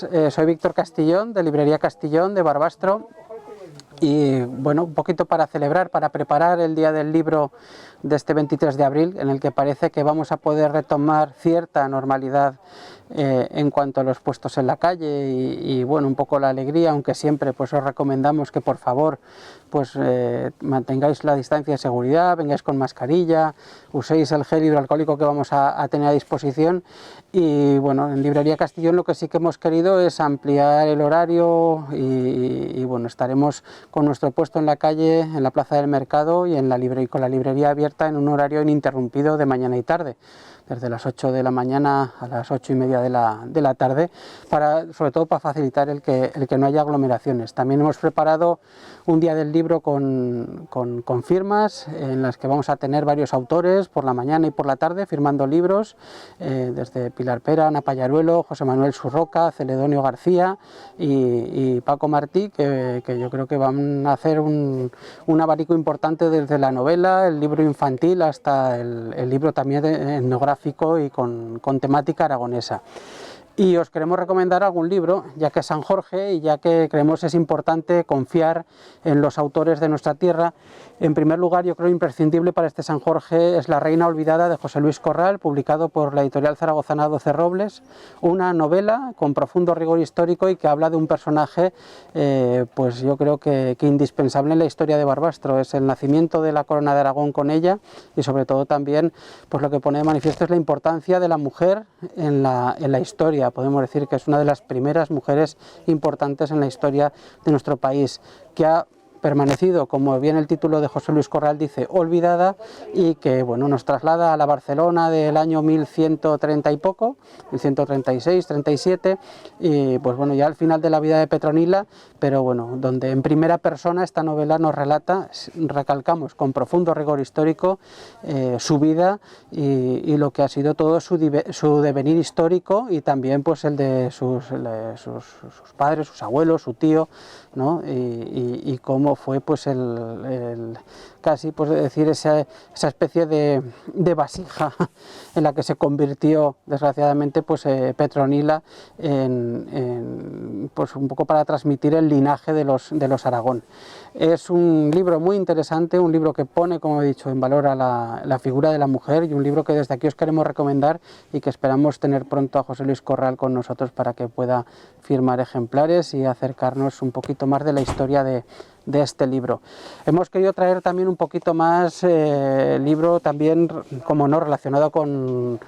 días, soy Víctor Castillón, de Librería Castillón, de Barbastro. Y bueno, un poquito para celebrar, para preparar el Día del Libro de este 23 de abril, en el que parece que vamos a poder retomar cierta normalidad en cuanto a los puestos en la calle y bueno, un poco la alegría, aunque siempre pues os recomendamos que por favor pues mantengáis la distancia de seguridad, vengáis con mascarilla, uséis el gel hidroalcohólico que vamos a tener a disposición. Y bueno, en Librería Castillón lo que sí que hemos querido es ampliar el horario y bueno, estaremos con nuestro puesto en la calle, en la plaza del mercado y con la librería abierta en un horario ininterrumpido de mañana y tarde, desde las 8 de la mañana a las 8:30 de la tarde, sobre todo para facilitar el que no haya aglomeraciones. También hemos preparado un Día del Libro con firmas en las que vamos a tener varios autores por la mañana y por la tarde firmando libros, desde Pilar Pera, Ana Pallaruelo, José Manuel Surroca, Celedonio García y Paco Martí, que yo creo que van a hacer un abanico importante desde la novela, el libro infantil, hasta el libro también etnográfico y con temática aragonesa. Y os queremos recomendar algún libro, ya que es San Jorge y ya que creemos es importante confiar en los autores de nuestra tierra. En primer lugar, yo creo imprescindible para este San Jorge es La Reina Olvidada, de José Luis Corral, publicado por la editorial zaragozana 12 Robles, una novela con profundo rigor histórico y que habla de un personaje pues yo creo que indispensable en la historia de Barbastro. Es el nacimiento de la corona de Aragón con ella y sobre todo también pues lo que pone de manifiesto es la importancia de la mujer en la historia. Podemos decir que es una de las primeras mujeres importantes en la historia de nuestro país, que ha permanecido, como bien el título de José Luis Corral dice, olvidada, y que bueno, nos traslada a la Barcelona del año 1130 y poco, 1136, 37, y pues bueno, ya al final de la vida de Petronila, pero bueno, donde en primera persona esta novela nos relata, recalcamos con profundo rigor histórico, su vida y lo que ha sido todo su devenir histórico y también pues el de sus padres, sus abuelos, su tío, ¿no? Y cómo fue pues casi pues decir esa especie de vasija en la que se convirtió desgraciadamente pues Petronila pues un poco para transmitir el linaje de los Aragón. Es un libro muy interesante, un libro que pone, como he dicho, en valor a la figura de la mujer y un libro que desde aquí os queremos recomendar y que esperamos tener pronto a José Luis Corral con nosotros para que pueda firmar ejemplares y acercarnos un poquito más de la historia de este libro. Hemos querido traer también un poquito más libro también, como no, relacionado con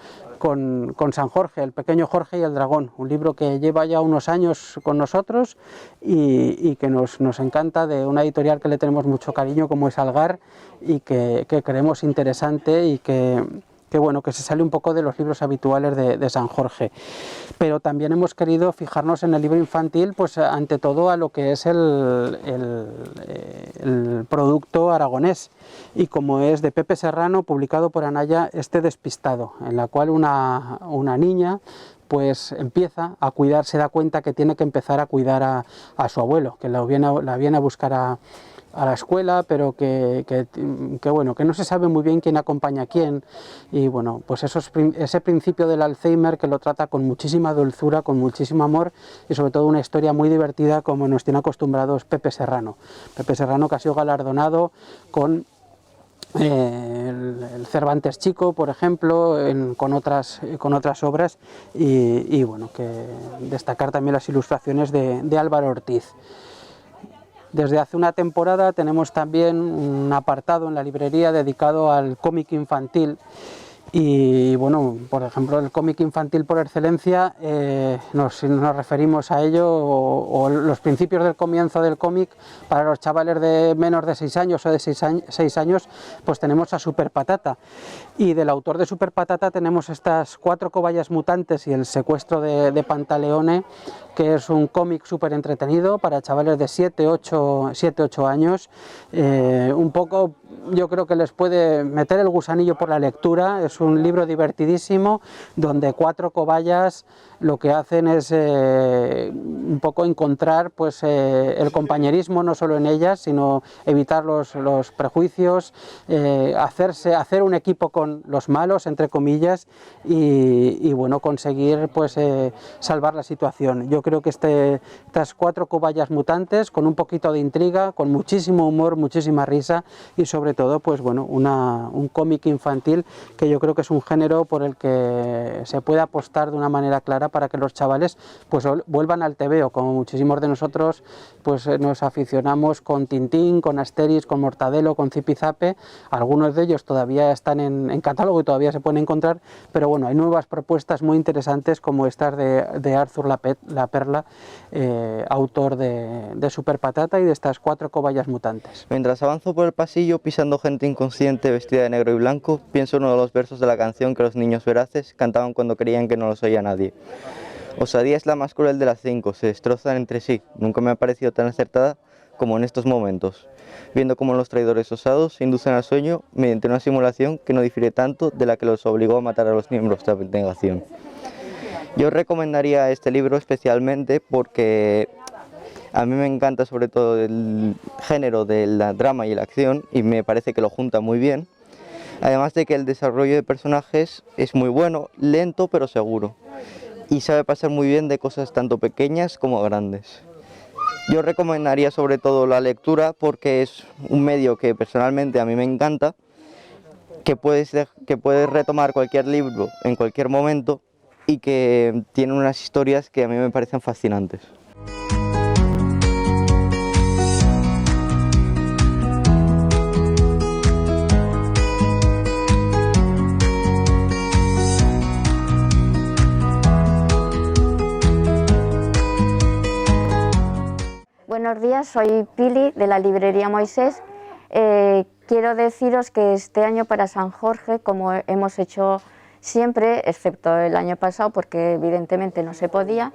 San Jorge, el pequeño Jorge y el dragón, un libro que lleva ya unos años con nosotros y que nos encanta, de una editorial que le tenemos mucho cariño como es Algar y que creemos interesante y que bueno, que se sale un poco de los libros habituales de San Jorge. Pero también hemos querido fijarnos en el libro infantil, pues ante todo a lo que es el producto aragonés, y como es de Pepe Serrano, publicado por Anaya, Este despistado, en la cual una niña pues empieza a cuidar, se da cuenta que tiene que empezar a cuidar a su abuelo, que la viene a buscar a la escuela, pero que bueno, que no se sabe muy bien quién acompaña a quién, y bueno, pues ese principio del Alzheimer, que lo trata con muchísima dulzura, con muchísimo amor y sobre todo una historia muy divertida, como nos tiene acostumbrados Pepe Serrano, que ha sido galardonado con el Cervantes Chico, por ejemplo, con otras obras y bueno, que destacar también las ilustraciones de Álvaro Ortiz. Desde hace una temporada tenemos también un apartado en la librería dedicado al cómic infantil y bueno, por ejemplo, el cómic infantil por excelencia, nos referimos a ello o los principios del comienzo del cómic para los chavales de menos de 6 años o de 6 años, pues tenemos a Super Patata, y del autor de Super Patata tenemos estas 4 cobayas mutantes y el secuestro de Pantaleone, que es un cómic súper entretenido para chavales de 7-8 años, un poco yo creo que les puede meter el gusanillo por la lectura. Es es un libro divertidísimo donde 4 cobayas lo que hacen es un poco encontrar pues, el compañerismo no solo en ellas, sino evitar los prejuicios, hacer un equipo con los malos, entre comillas, y bueno, conseguir pues, salvar la situación. Yo creo que estas 4 cobayas mutantes, con un poquito de intriga, con muchísimo humor, muchísima risa y sobre todo pues, bueno, un cómic infantil que yo creo que es un género por el que se puede apostar de una manera clara para que los chavales pues vuelvan al tebeo, como muchísimos de nosotros pues nos aficionamos con Tintín, con Asterix, con Mortadelo, con Zipizape. Algunos de ellos todavía están en catálogo y todavía se pueden encontrar, pero bueno, hay nuevas propuestas muy interesantes como estas de Arthur la Perla, autor de Super Patata y de estas 4 cobayas mutantes. Mientras avanzo por el pasillo pisando gente inconsciente vestida de negro y blanco, pienso en uno de los versos de la canción que los niños veraces cantaban cuando creían que no los oía nadie. Osadía es la más cruel de las 5, se destrozan entre sí. Nunca me ha parecido tan acertada como en estos momentos, viendo cómo los traidores osados se inducen al sueño mediante una simulación que no difiere tanto de la que los obligó a matar a los miembros de la abnegación. Yo recomendaría este libro especialmente porque a mí me encanta sobre todo el género del drama y la acción y me parece que lo junta muy bien. Además de que el desarrollo de personajes es muy bueno, lento pero seguro. Y sabe pasar muy bien de cosas tanto pequeñas como grandes. Yo recomendaría sobre todo la lectura porque es un medio que personalmente a mí me encanta, que puedes retomar cualquier libro en cualquier momento y que tiene unas historias que a mí me parecen fascinantes. Buenos días, soy Pili de la librería Moisés. Quiero deciros que este año para San Jorge, como hemos hecho siempre, excepto el año pasado porque evidentemente no se podía,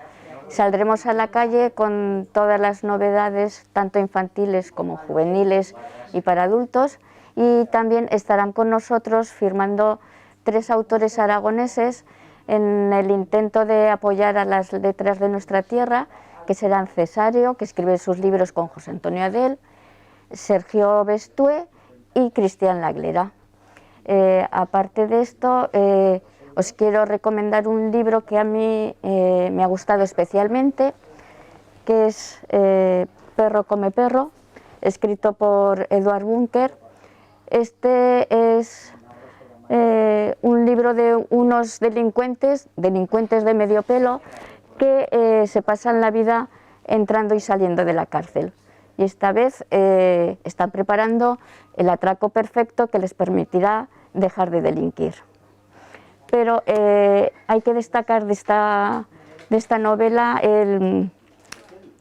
saldremos a la calle con todas las novedades, tanto infantiles como juveniles y para adultos, y también estarán con nosotros firmando 3 autores aragoneses en el intento de apoyar a las letras de nuestra tierra, que serán Cesario, que escribe sus libros con José Antonio Adel, Sergio Bestué y Cristian Laglera. Aparte de esto, os quiero recomendar un libro que a mí me ha gustado especialmente, que es Perro come perro, escrito por Eduard Bunker. Este es un libro de unos delincuentes de medio pelo, que se pasan la vida entrando y saliendo de la cárcel. Y esta vez están preparando el atraco perfecto que les permitirá dejar de delinquir. Pero hay que destacar de esta novela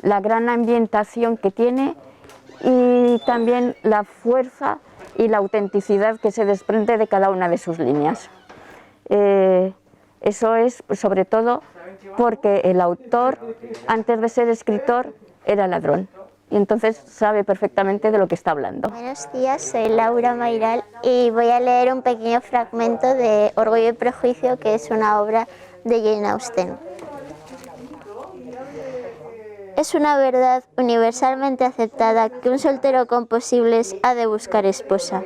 la gran ambientación que tiene y también la fuerza y la autenticidad que se desprende de cada una de sus líneas. Eso es sobre todo porque el autor, antes de ser escritor, era ladrón y entonces sabe perfectamente de lo que está hablando. Buenos días, soy Laura Mayral y voy a leer un pequeño fragmento de Orgullo y Prejuicio, que es una obra de Jane Austen. Es una verdad universalmente aceptada que un soltero con posibles ha de buscar esposa.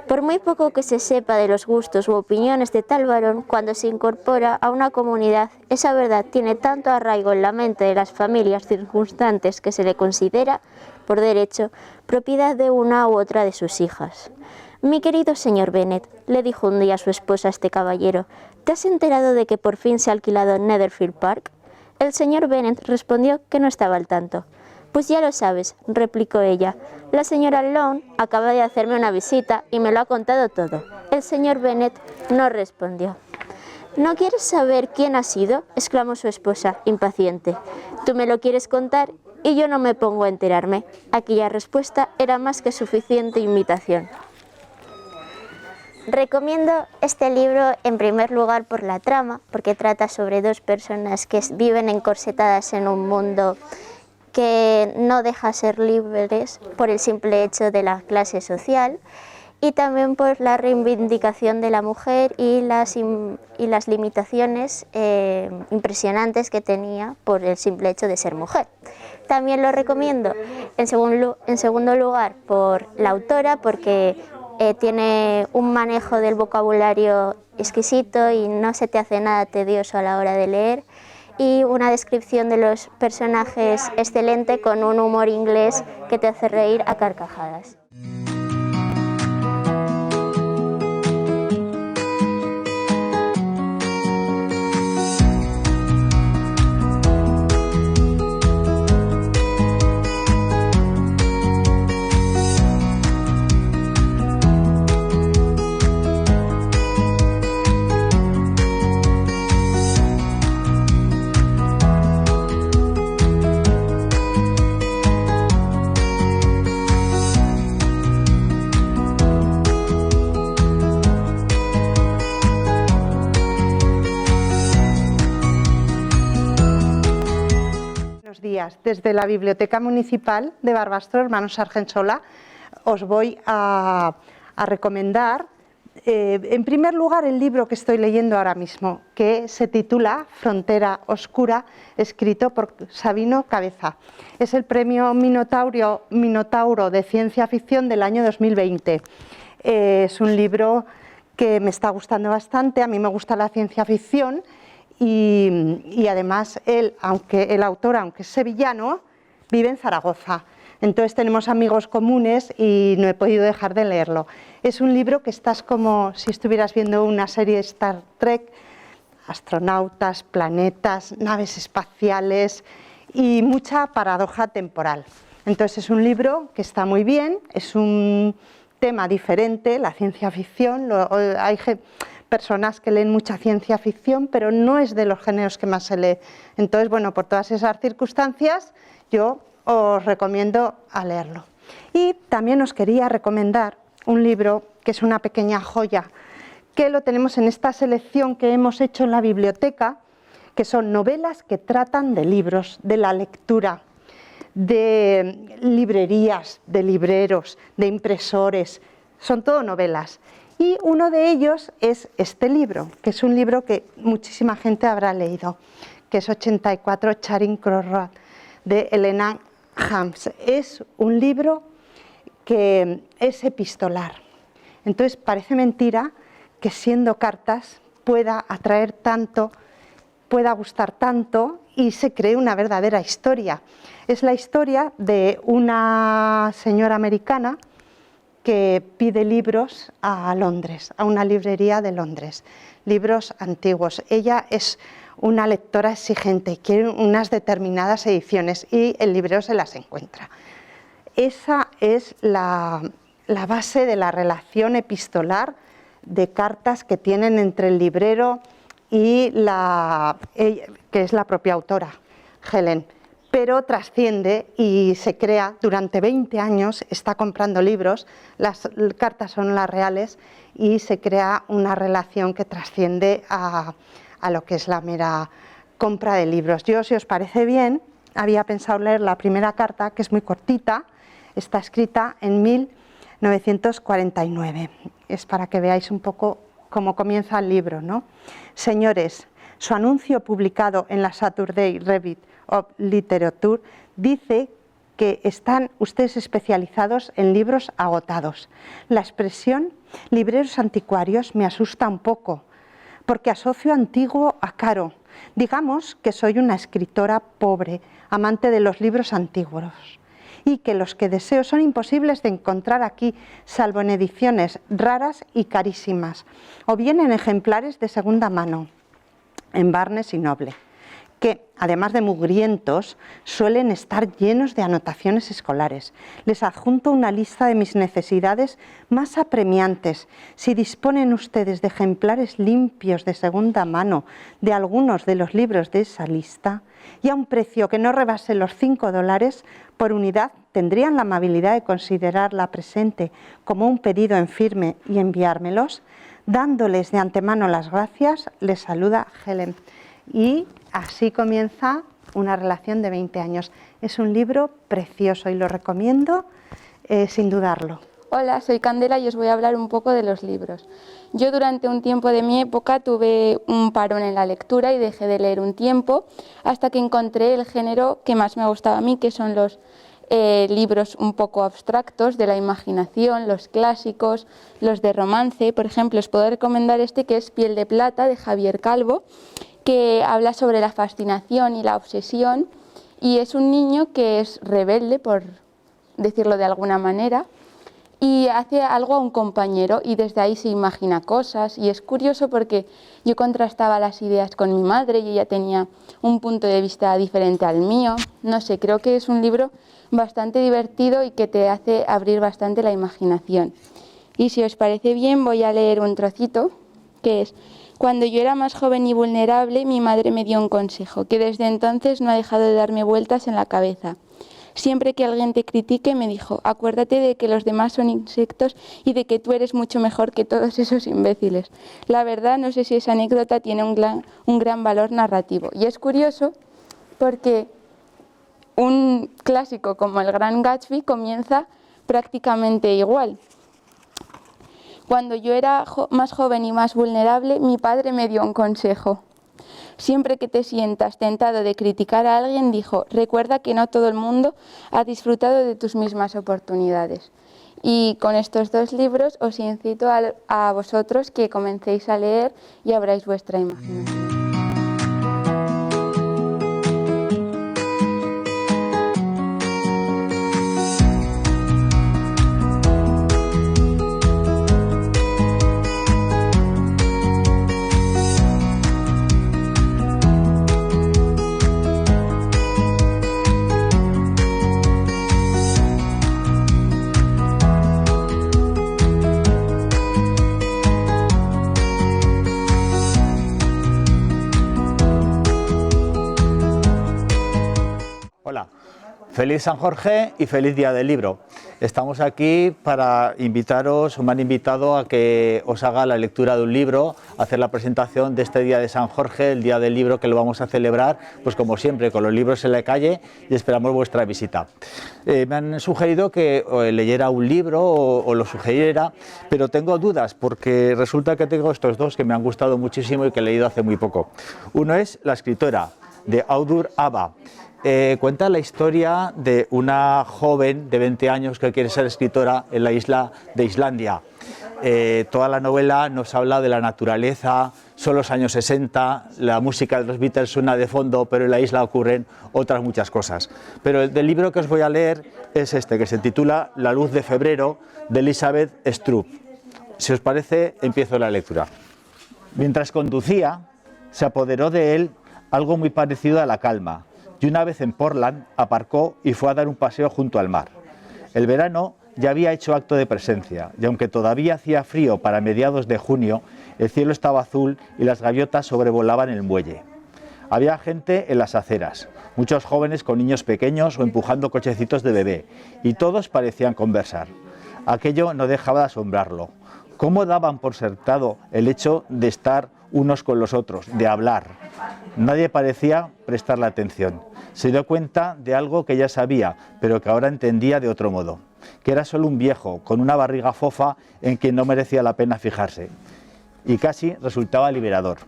Por muy poco que se sepa de los gustos u opiniones de tal varón, cuando se incorpora a una comunidad, esa verdad tiene tanto arraigo en la mente de las familias circunstantes que se le considera, por derecho, propiedad de una u otra de sus hijas. Mi querido señor Bennet, le dijo un día a su esposa a este caballero, ¿te has enterado de que por fin se ha alquilado Netherfield Park? El señor Bennet respondió que no estaba al tanto. Pues ya lo sabes, replicó ella. La señora Lone acaba de hacerme una visita y me lo ha contado todo. El señor Bennet no respondió. ¿No quieres saber quién ha sido?, exclamó su esposa, impaciente. Tú me lo quieres contar y yo no me pongo a enterarme. Aquella respuesta era más que suficiente invitación. Recomiendo este libro en primer lugar por la trama, porque trata sobre 2 personas que viven encorsetadas en un mundo que no deja ser libres por el simple hecho de la clase social, y también por la reivindicación de la mujer y las limitaciones impresionantes que tenía por el simple hecho de ser mujer. También lo recomiendo en segundo lugar por la autora, porque tiene un manejo del vocabulario exquisito y no se te hace nada tedioso a la hora de leer, y una descripción de los personajes excelente con un humor inglés que te hace reír a carcajadas. Desde la Biblioteca Municipal de Barbastro, Hermanos Argensola, os voy a recomendar, en primer lugar, el libro que estoy leyendo ahora mismo, que se titula Frontera Oscura, escrito por Sabino Cabeza. Es el premio Minotauro de Ciencia Ficción del año 2020. Es un libro que me está gustando bastante, a mí me gusta la ciencia ficción. Y además el autor, aunque es sevillano, vive en Zaragoza. Entonces tenemos amigos comunes y no he podido dejar de leerlo. Es un libro que estás como si estuvieras viendo una serie de Star Trek, astronautas, planetas, naves espaciales y mucha paradoja temporal. Entonces es un libro que está muy bien, es un tema diferente, la ciencia ficción. Hay personas que leen mucha ciencia ficción, pero no es de los géneros que más se lee. Entonces, bueno, por todas esas circunstancias, yo os recomiendo a leerlo. Y también os quería recomendar un libro que es una pequeña joya, que lo tenemos en esta selección que hemos hecho en la biblioteca, que son novelas que tratan de libros, de la lectura, de librerías, de libreros, de impresores, son todo novelas. Y uno de ellos es este libro, que es un libro que muchísima gente habrá leído, que es 84 Charing Cross Road, de Elena Hams. Es un libro que es epistolar. Entonces parece mentira que siendo cartas pueda atraer tanto, pueda gustar tanto y se cree una verdadera historia. Es la historia de una señora americana que pide libros a Londres, a una librería de Londres, libros antiguos. Ella es una lectora exigente, quiere unas determinadas ediciones y el librero se las encuentra. Esa es la base de la relación epistolar de cartas que tienen entre el librero y que es la propia autora, Helen. Pero trasciende y se crea, durante 20 años está comprando libros, las cartas son las reales y se crea una relación que trasciende a lo que es la mera compra de libros. Yo, si os parece bien, había pensado leer la primera carta, que es muy cortita, está escrita en 1949. Es para que veáis un poco cómo comienza el libro, ¿no? Señores, su anuncio publicado en la Saturday Review of Literature dice que están ustedes especializados en libros agotados. La expresión libreros anticuarios me asusta un poco, porque asocio antiguo a caro. Digamos que soy una escritora pobre, amante de los libros antiguos, y que los que deseo son imposibles de encontrar aquí, salvo en ediciones raras y carísimas, o bien en ejemplares de segunda mano, en Barnes y Noble, que, además de mugrientos, suelen estar llenos de anotaciones escolares. Les adjunto una lista de mis necesidades más apremiantes. Si disponen ustedes de ejemplares limpios de segunda mano de algunos de los libros de esa lista, y a un precio que no rebase los $5 por unidad, ¿tendrían la amabilidad de considerar la presente como un pedido en firme y enviármelos? Dándoles de antemano las gracias, les saluda Helen. Y así comienza una relación de 20 años. Es un libro precioso y lo recomiendo sin dudarlo. Hola, soy Candela y os voy a hablar un poco de los libros. Yo durante un tiempo de mi época tuve un parón en la lectura y dejé de leer un tiempo hasta que encontré el género que más me gustaba a mí, que son los libros un poco abstractos de la imaginación, los clásicos, los de romance. Por ejemplo, os puedo recomendar este que es Piel de Plata, de Javier Calvo, que habla sobre la fascinación y la obsesión, y es un niño que es rebelde, por decirlo de alguna manera, y hace algo a un compañero y desde ahí se imagina cosas, y es curioso porque yo contrastaba las ideas con mi madre y ella tenía un punto de vista diferente al mío. No sé, creo que es un libro bastante divertido y que te hace abrir bastante la imaginación. Y si os parece bien, voy a leer un trocito, que es: cuando yo era más joven y vulnerable, mi madre me dio un consejo que desde entonces no ha dejado de darme vueltas en la cabeza. Siempre que alguien te critique, me dijo, acuérdate de que los demás son insectos y de que tú eres mucho mejor que todos esos imbéciles. La verdad, no sé si esa anécdota tiene un gran valor narrativo. Y es curioso porque un clásico como El Gran Gatsby comienza prácticamente igual. Cuando yo era más joven y más vulnerable, mi padre me dio un consejo. Siempre que te sientas tentado de criticar a alguien, dijo, recuerda que no todo el mundo ha disfrutado de tus mismas oportunidades. Y con estos dos libros os incito a vosotros que comencéis a leer y abráis vuestra imaginación. Hola, feliz San Jorge y feliz Día del Libro. Estamos aquí para invitaros, o me han invitado a que os haga la lectura de un libro, hacer la presentación de este Día de San Jorge, el Día del Libro, que lo vamos a celebrar, pues como siempre, con los libros en la calle, y esperamos vuestra visita. Me han sugerido que leyera un libro o lo sugiriera, pero tengo dudas porque resulta que tengo estos dos que me han gustado muchísimo y que he leído hace muy poco. Uno es La escritora, de Audur Aba. Cuenta la historia de una joven de 20 años que quiere ser escritora en la isla de Islandia. Toda la novela nos habla de la naturaleza, son los años 60, la música de los Beatles suena de fondo, pero en la isla ocurren otras muchas cosas. Pero el del libro que os voy a leer es este, que se titula La luz de febrero, de Elizabeth Strupp. Si os parece, empiezo la lectura. Mientras conducía, se apoderó de él algo muy parecido a la calma, y una vez en Portland aparcó y fue a dar un paseo junto al mar. El verano ya había hecho acto de presencia, y aunque todavía hacía frío para mediados de junio, el cielo estaba azul y las gaviotas sobrevolaban el muelle. Había gente en las aceras, muchos jóvenes con niños pequeños o empujando cochecitos de bebé, y todos parecían conversar. Aquello no dejaba de asombrarlo. ¿Cómo daban por sentado el hecho de estar unos con los otros, de hablar? Nadie parecía prestarle atención. Se dio cuenta de algo que ya sabía, pero que ahora entendía de otro modo, que era solo un viejo con una barriga fofa en quien no merecía la pena fijarse, y casi resultaba liberador.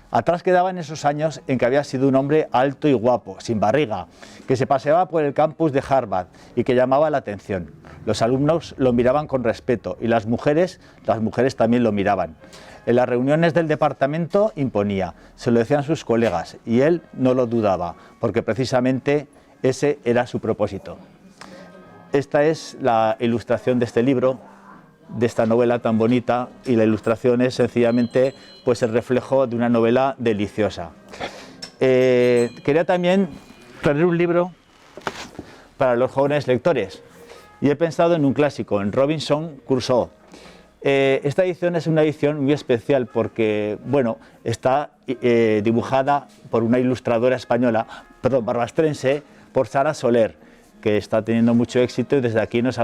Atrás quedaban esos años en que había sido un hombre alto y guapo, sin barriga, que se paseaba por el campus de Harvard y que llamaba la atención. Los alumnos lo miraban con respeto y las mujeres también lo miraban. En las reuniones del departamento imponía, se lo decían sus colegas y él no lo dudaba, porque precisamente ese era su propósito. Esta es la ilustración de este libro, de esta novela tan bonita, y la ilustración es sencillamente pues el reflejo de una novela deliciosa. Quería también traer un libro para los jóvenes lectores y he pensado en un clásico, en Robinson Crusoe. Esta edición es una edición muy especial porque, bueno, está dibujada por una ilustradora española, barbastrense, por Sara Soler, que está teniendo mucho éxito y desde aquí nos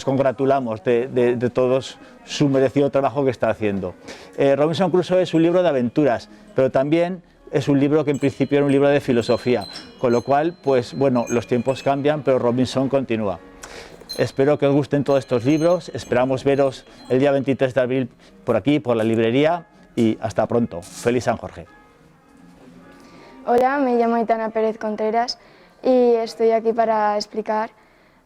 congratulamos de todos su merecido trabajo que está haciendo. Robinson Crusoe es un libro de aventuras, pero también es un libro que en principio era un libro de filosofía, con lo cual, pues bueno, los tiempos cambian, pero Robinson continúa. Espero que os gusten todos estos libros, esperamos veros el día 23 de abril por aquí, por la librería, y hasta pronto. Feliz San Jorge. Hola, me llamo Aitana Pérez Contreras y estoy aquí para explicar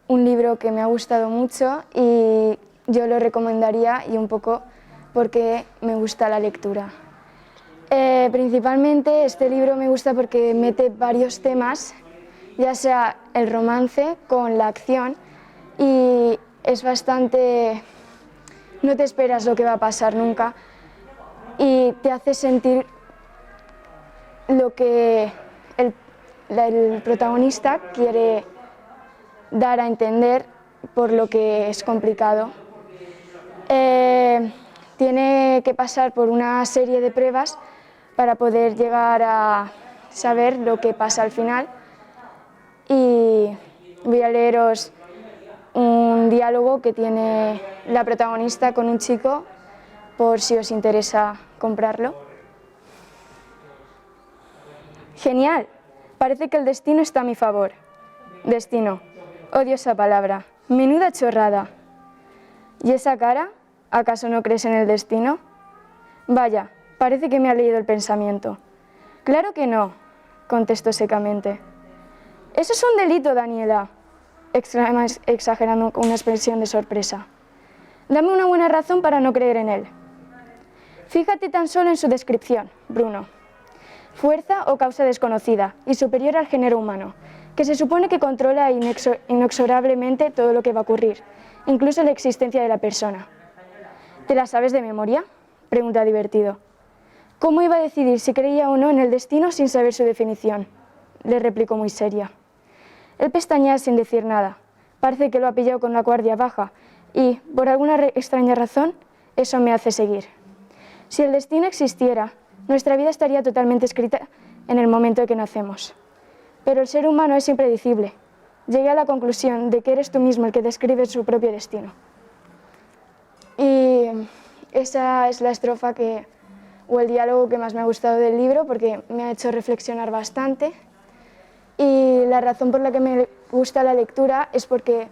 un libro que me ha gustado mucho y yo lo recomendaría, y un poco porque me gusta la lectura. Principalmente este libro me gusta porque mete varios temas, ya sea el romance con la acción, y es bastante... no te esperas lo que va a pasar nunca y te hace sentir lo que el protagonista quiere dar a entender por lo que es complicado. Tiene que pasar por una serie de pruebas para poder llegar a saber lo que pasa al final, y voy a leeros un diálogo que tiene la protagonista con un chico por si os interesa comprarlo. Genial, parece que el destino está a mi favor. Destino, odio esa palabra, menuda chorrada. ¿Y esa cara? ¿Acaso no crees en el destino? Vaya, parece que me ha leído el pensamiento. Claro que no, contestó secamente. Eso es un delito, Daniela, exclama exagerando con una expresión de sorpresa. Dame una buena razón para no creer en él. Fíjate tan solo en su descripción, Bruno. Fuerza o causa desconocida y superior al género humano, que se supone que controla inexorablemente todo lo que va a ocurrir, incluso la existencia de la persona. ¿Te la sabes de memoria?, pregunta divertido. ¿Cómo iba a decidir si creía o no en el destino sin saber su definición?, le replicó muy seria. Él pestañea sin decir nada. Parece que lo ha pillado con la guardia baja y, por alguna extraña razón, eso me hace seguir. Si el destino existiera, nuestra vida estaría totalmente escrita en el momento en que nacemos. Pero el ser humano es impredecible. Llegué a la conclusión de que eres tú mismo el que describe su propio destino. Y esa es la estrofa o el diálogo que más me ha gustado del libro, porque me ha hecho reflexionar bastante. Y la razón por la que me gusta la lectura es porque,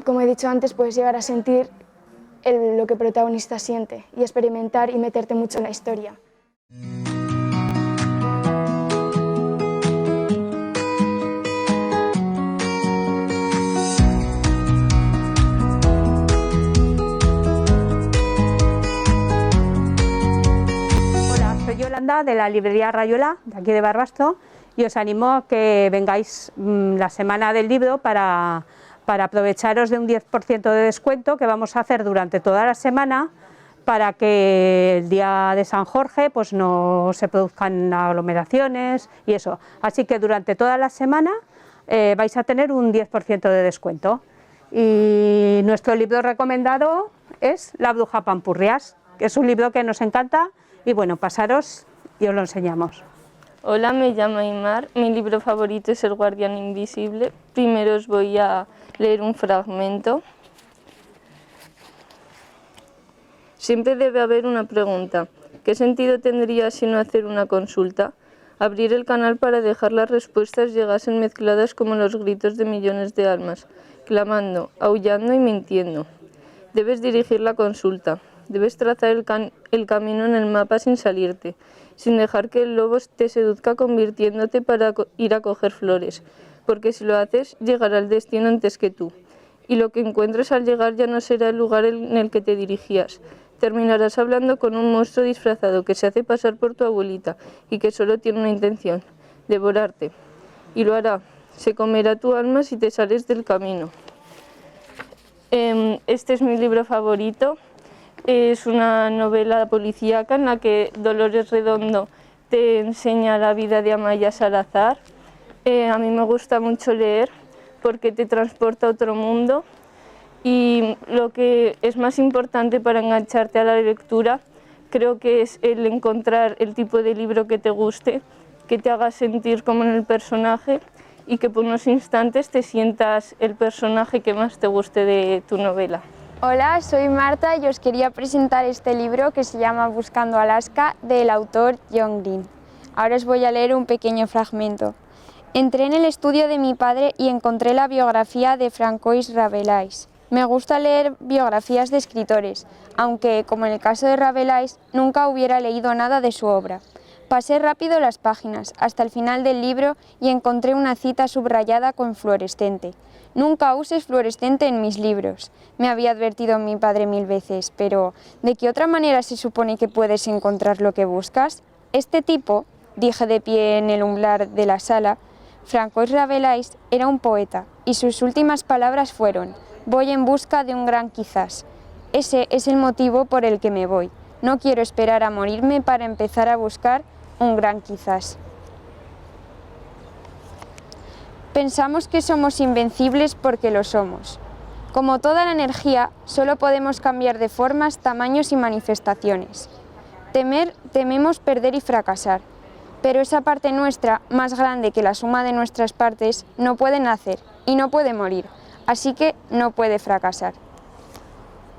como he dicho antes, puedes llegar a sentir lo que el protagonista siente y experimentar y meterte mucho en la historia. Hola, soy Yolanda de la librería Rayuela, de aquí de Barbastro, y os animo a que vengáis la semana del libro para aprovecharos de un 10% de descuento que vamos a hacer durante toda la semana, para que el día de San Jorge pues no se produzcan aglomeraciones y eso. Así que durante toda la semana vais a tener un 10% de descuento. Y nuestro libro recomendado es La bruja Pampurrias, que es un libro que nos encanta, y bueno, pasaros y os lo enseñamos. Hola, me llamo Aymar, mi libro favorito es El guardián invisible. Primero os voy a leer un fragmento. Siempre debe haber una pregunta. ¿Qué sentido tendría si no hacer una consulta? Abrir el canal para dejar las respuestas llegasen mezcladas como los gritos de millones de almas, clamando, aullando y mintiendo. Debes dirigir la consulta. Debes trazar el camino en el mapa sin salirte, sin dejar que el lobo te seduzca convirtiéndote para ir a coger flores, porque si lo haces, llegará el destino antes que tú. Y lo que encuentres al llegar ya no será el lugar en el que te dirigías. Terminarás hablando con un monstruo disfrazado que se hace pasar por tu abuelita y que solo tiene una intención, devorarte. Y lo hará, se comerá tu alma si te sales del camino. Este es mi libro favorito. Es una novela policíaca en la que Dolores Redondo te enseña la vida de Amaya Salazar. A mí me gusta mucho leer porque te transporta a otro mundo, y lo que es más importante para engancharte a la lectura creo que es el encontrar el tipo de libro que te guste, que te haga sentir como en el personaje y que por unos instantes te sientas el personaje que más te guste de tu novela. Hola, soy Marta y os quería presentar este libro que se llama Buscando Alaska, del autor John Green. Ahora os voy a leer un pequeño fragmento. Entré en el estudio de mi padre y encontré la biografía de Francois Rabelais. Me gusta leer biografías de escritores, aunque, como en el caso de Rabelais, nunca hubiera leído nada de su obra. Pasé rápido las páginas, hasta el final del libro, y encontré una cita subrayada con fluorescente. Nunca uses fluorescente en mis libros, me había advertido mi padre 1000 veces, pero ¿de qué otra manera se supone que puedes encontrar lo que buscas? Este tipo, dije de pie en el umbral de la sala, Francois Rabelais era un poeta, y sus últimas palabras fueron: voy en busca de un gran quizás. Ese es el motivo por el que me voy. No quiero esperar a morirme para empezar a buscar un gran quizás. Pensamos que somos invencibles porque lo somos. Como toda la energía, solo podemos cambiar de formas, tamaños y manifestaciones. Tememos perder y fracasar. Pero esa parte nuestra, más grande que la suma de nuestras partes, no puede nacer y no puede morir, así que no puede fracasar.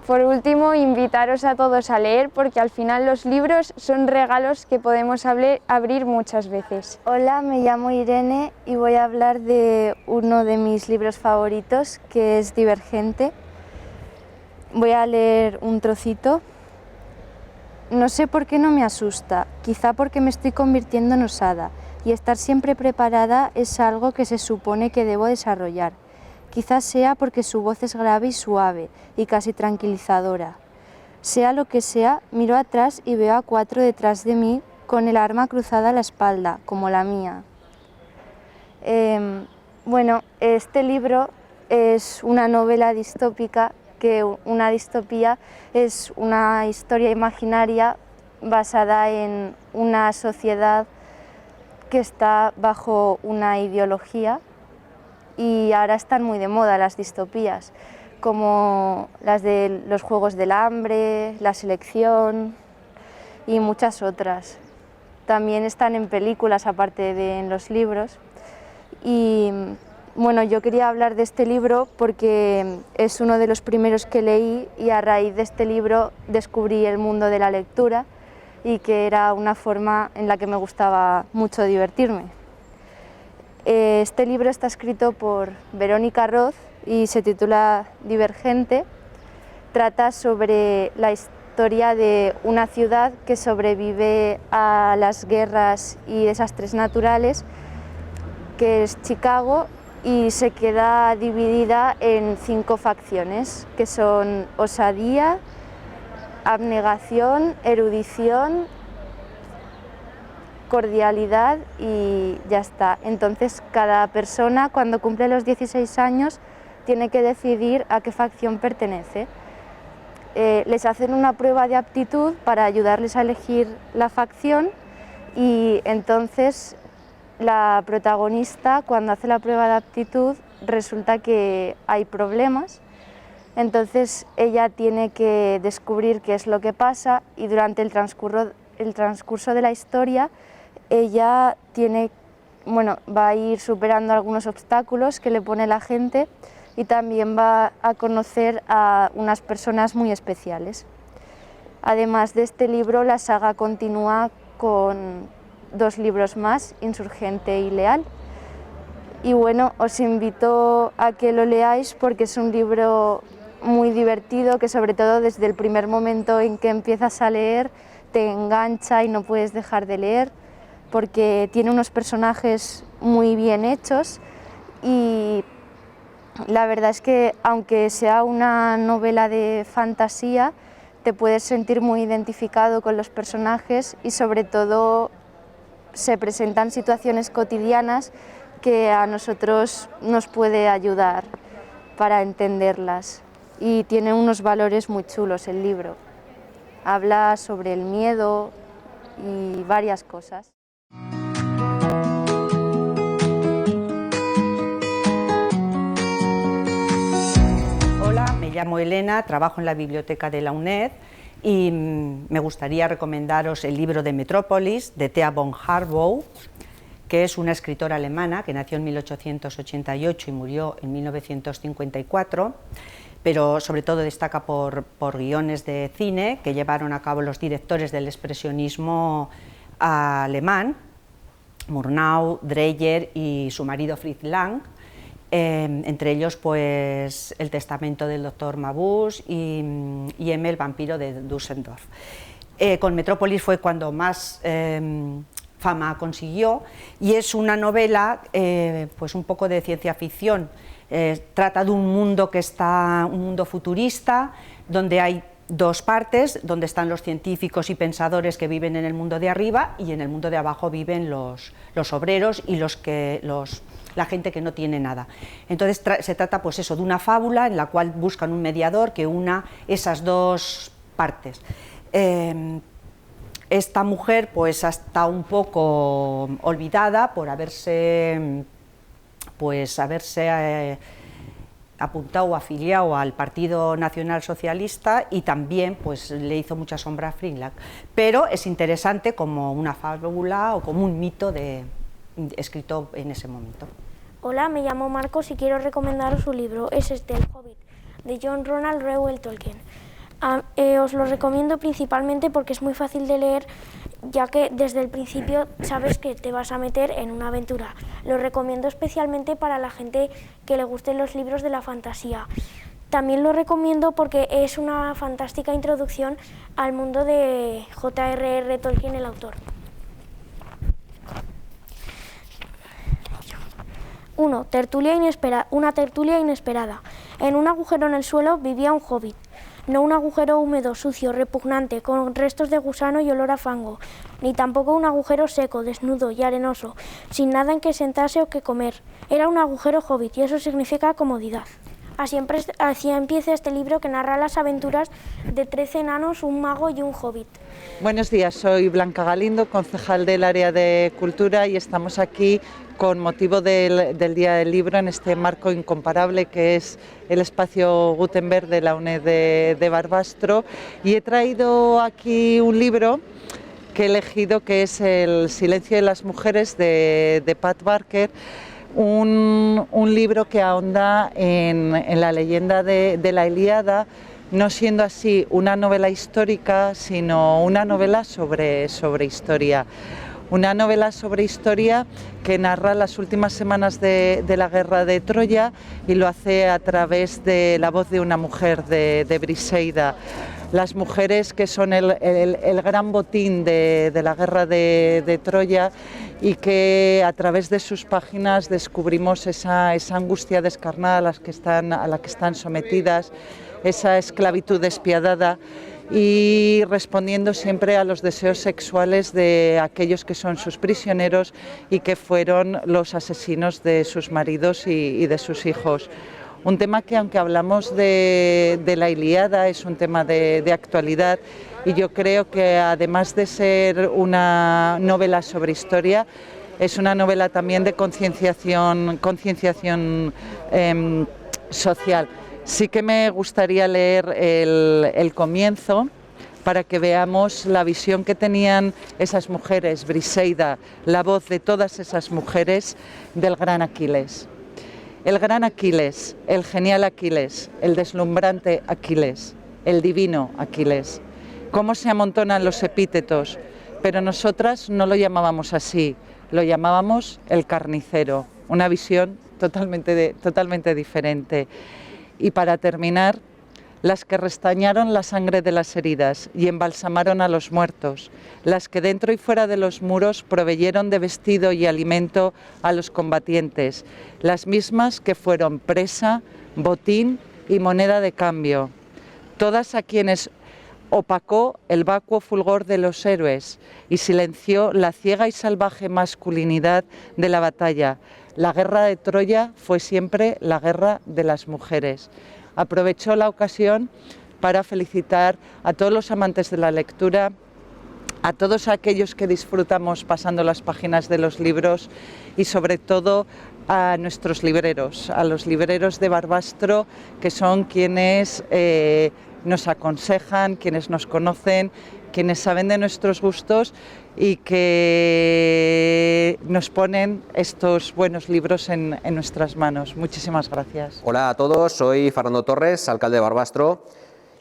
Por último, invitaros a todos a leer, porque al final los libros son regalos que podemos abrir muchas veces. Hola, me llamo Irene y voy a hablar de uno de mis libros favoritos, que es Divergente. Voy a leer un trocito. No sé por qué no me asusta, quizá porque me estoy convirtiendo en osada, y estar siempre preparada es algo que se supone que debo desarrollar. Quizás sea porque su voz es grave y suave, y casi tranquilizadora. Sea lo que sea, miro atrás y veo a 4 detrás de mí con el arma cruzada a la espalda, como la mía. Bueno, este libro es una novela distópica, que una distopía es una historia imaginaria basada en una sociedad que está bajo una ideología, y ahora están muy de moda las distopías, como las de los Juegos del Hambre, La Selección y muchas otras. También están en películas aparte de en los libros. Y bueno, yo quería hablar de este libro porque es uno de los primeros que leí, y a raíz de este libro descubrí el mundo de la lectura y que era una forma en la que me gustaba mucho divertirme. Este libro está escrito por Verónica Roth y se titula Divergente. Trata sobre la historia de una ciudad que sobrevive a las guerras y desastres naturales, que es Chicago, y se queda dividida en 5 facciones, que son osadía, abnegación, erudición, cordialidad y ya está. Entonces cada persona, cuando cumple los 16 años, tiene que decidir a qué facción pertenece. Les hacen una prueba de aptitud para ayudarles a elegir la facción, y entonces la protagonista, cuando hace la prueba de aptitud, resulta que hay problemas. Entonces ella tiene que descubrir qué es lo que pasa, y durante el transcurso de la historia ella va a ir superando algunos obstáculos que le pone la gente, y también va a conocer a unas personas muy especiales. Además de este libro, la saga continúa con 2 libros más, Insurgente y Leal. Y bueno, os invito a que lo leáis porque es un libro muy divertido, que sobre todo desde el primer momento en que empiezas a leer te engancha y no puedes dejar de leer, porque tiene unos personajes muy bien hechos, y la verdad es que aunque sea una novela de fantasía, te puedes sentir muy identificado con los personajes, y sobre todo se presentan situaciones cotidianas que a nosotros nos puede ayudar para entenderlas, y tiene unos valores muy chulos el libro. Habla sobre el miedo y varias cosas. Hola, me llamo Elena, trabajo en la biblioteca de la UNED y me gustaría recomendaros el libro de Metrópolis, de Thea von Harbou, que es una escritora alemana que nació en 1888 y murió en 1954, pero sobre todo destaca por guiones de cine que llevaron a cabo los directores del expresionismo alemán, Murnau, Dreyer y su marido Fritz Lang, entre ellos pues El testamento del doctor Mabuse y M, el vampiro de Düsseldorf. Con Metrópolis fue cuando más fama consiguió, y es una novela pues un poco de ciencia ficción. Trata de un mundo un mundo futurista, donde hay dos partes, donde están los científicos y pensadores que viven en el mundo de arriba, y en el mundo de abajo viven los obreros y la gente que no tiene nada. Entonces se trata pues eso, de una fábula en la cual buscan un mediador que una esas dos partes. Esta mujer pues está un poco olvidada por haberse apuntado o afiliado al Partido Nacional Socialista, y también pues le hizo mucha sombra a Fritz Lang, pero es interesante como una fábula o como un mito escrito en ese momento. Hola, me llamo Marcos y quiero recomendaros su libro, es El Hobbit, de John Ronald Reuel Tolkien. Os lo recomiendo principalmente porque es muy fácil de leer, ya que desde el principio sabes que te vas a meter en una aventura. Lo recomiendo especialmente para la gente que le gusten los libros de la fantasía. También lo recomiendo porque es una fantástica introducción al mundo de J.R.R. Tolkien, el autor. 1. Una tertulia inesperada. En un agujero en el suelo vivía un hobbit. No un agujero húmedo, sucio, repugnante, con restos de gusano y olor a fango, ni tampoco un agujero seco, desnudo y arenoso, sin nada en que sentarse o que comer. Era un agujero hobbit, y eso significa comodidad. Así empieza este libro, que narra las aventuras de 13 enanos, un mago y un hobbit. Buenos días, soy Blanca Galindo, concejal del área de Cultura, y estamos aquí con motivo del Día del Libro en este marco incomparable que es el espacio Gutenberg de la UNED de Barbastro, y he traído aquí un libro que he elegido, que es El silencio de las mujeres de Pat Barker, un libro que ahonda en la leyenda de la Ilíada, no siendo así una novela histórica, sino una novela sobre historia. Una novela sobre historia que narra las últimas semanas de la guerra de Troya, y lo hace a través de la voz de una mujer, de Briseida. Las mujeres que son el gran botín de la guerra de Troya, y que a través de sus páginas descubrimos esa angustia descarnada a la que están sometidas, esa esclavitud despiadada, y respondiendo siempre a los deseos sexuales de aquellos que son sus prisioneros y que fueron los asesinos de sus maridos y de sus hijos. Un tema que, aunque hablamos de la Ilíada, es un tema de actualidad, y yo creo que, además de ser una novela sobre historia, es una novela también de concienciación social. Sí que me gustaría leer el comienzo para que veamos la visión que tenían esas mujeres, Briseida, la voz de todas esas mujeres, del gran Aquiles. El gran Aquiles, el genial Aquiles, el deslumbrante Aquiles, el divino Aquiles. Cómo se amontonan los epítetos, pero nosotras no lo llamábamos así, lo llamábamos el carnicero, una visión totalmente diferente. Y para terminar, las que restañaron la sangre de las heridas y embalsamaron a los muertos, las que dentro y fuera de los muros proveyeron de vestido y alimento a los combatientes, las mismas que fueron presa, botín y moneda de cambio, todas a quienes opacó el vacuo fulgor de los héroes y silenció la ciega y salvaje masculinidad de la batalla. La guerra de Troya fue siempre la guerra de las mujeres. Aprovecho la ocasión para felicitar a todos los amantes de la lectura, a todos aquellos que disfrutamos pasando las páginas de los libros, y sobre todo a nuestros libreros, a los libreros de Barbastro, que son quienes nos aconsejan, quienes nos conocen, quienes saben de nuestros gustos y que nos ponen estos buenos libros en nuestras manos. Muchísimas gracias. Hola a todos, soy Fernando Torres, alcalde de Barbastro,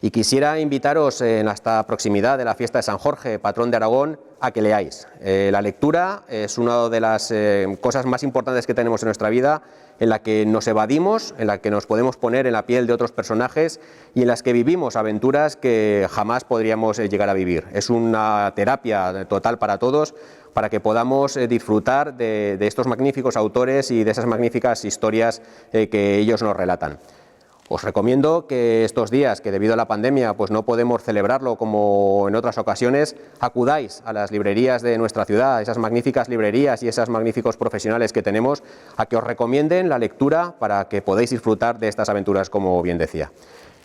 Y quisiera invitaros en esta proximidad de la fiesta de San Jorge, patrón de Aragón, a que leáis. La lectura es una de las cosas más importantes que tenemos en nuestra vida, en la que nos evadimos, en la que nos podemos poner en la piel de otros personajes y en las que vivimos aventuras que jamás podríamos llegar a vivir. Es una terapia total para todos, para que podamos disfrutar de estos magníficos autores y de esas magníficas historias que ellos nos relatan. Os recomiendo que estos días, que debido a la pandemia pues no podemos celebrarlo como en otras ocasiones, acudáis a las librerías de nuestra ciudad, esas magníficas librerías y esos magníficos profesionales que tenemos, a que os recomienden la lectura para que podáis disfrutar de estas aventuras, como bien decía.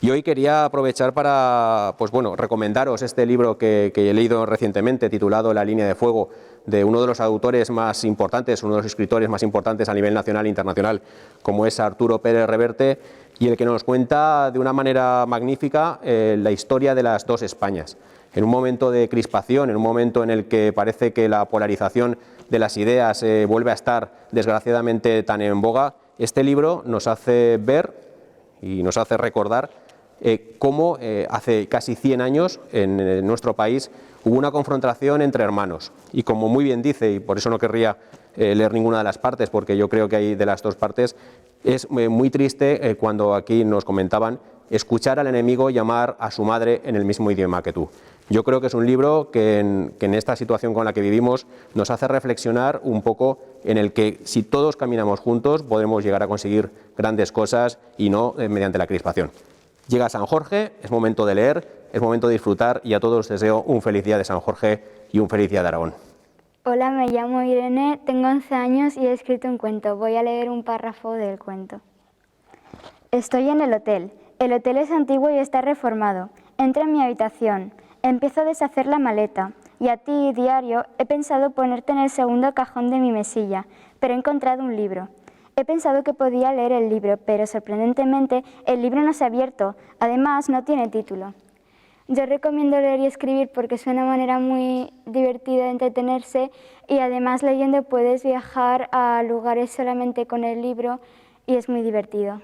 Y hoy quería aprovechar para recomendaros este libro que he leído recientemente, titulado La línea de fuego, de uno de los autores más importantes, uno de los escritores más importantes a nivel nacional e internacional, como es Arturo Pérez Reverte, y el que nos cuenta de una manera magnífica la historia de las dos Españas. En un momento de crispación, en un momento en el que parece que la polarización de las ideas vuelve a estar desgraciadamente tan en boga, este libro nos hace ver y nos hace recordar cómo hace casi 100 años en nuestro país hubo una confrontación entre hermanos. Y como muy bien dice, y por eso no querría leer ninguna de las partes, porque yo creo que hay de las dos partes, es muy triste cuando aquí nos comentaban escuchar al enemigo llamar a su madre en el mismo idioma que tú. Yo creo que es un libro que en esta situación con la que vivimos nos hace reflexionar un poco en el que si todos caminamos juntos podemos llegar a conseguir grandes cosas y no mediante la crispación. Llega San Jorge, es momento de leer, es momento de disfrutar y a todos os deseo un feliz día de San Jorge y un feliz día de Aragón. Hola, me llamo Irene, tengo 11 años y he escrito un cuento. Voy a leer un párrafo del cuento. Estoy en el hotel. El hotel es antiguo y está reformado. Entro en mi habitación. Empiezo a deshacer la maleta. Y a ti, diario, he pensado ponerte en el segundo cajón de mi mesilla, pero he encontrado un libro. He pensado que podía leer el libro, pero sorprendentemente el libro no se ha abierto. Además, no tiene título. Yo recomiendo leer y escribir porque es una manera muy divertida de entretenerse y además leyendo puedes viajar a lugares solamente con el libro y es muy divertido.